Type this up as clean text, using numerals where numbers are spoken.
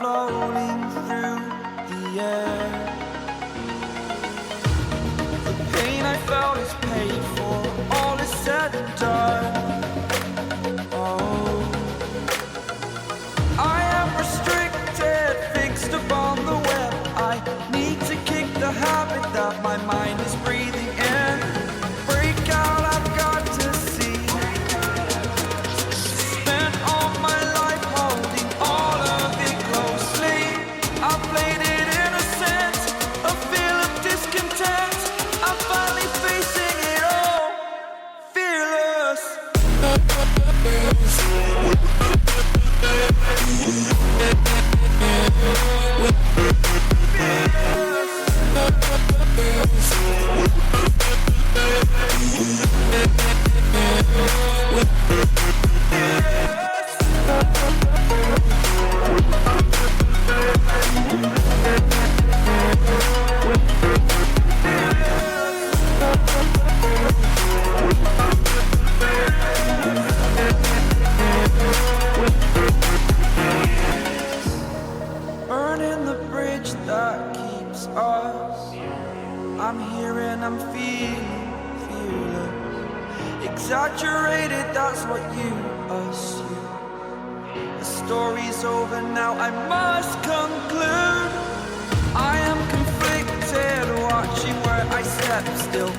floating through the air. The pain I felt is paid for, all is said and done. Oh, I am restricted, fixed upon the web. I need to kick the habit that my mind is breathing in. Break out, I've got to see. Spent all my life holding all of it closely. I played it innocent, a feel of discontent. I'm finally facing it all, fearless. Burning the bridge that keeps us. I'm here and I'm feeling fearless. Exaggerated, that's what you assume. The story's over now, I must conclude. I am conflicted, watching where I step still.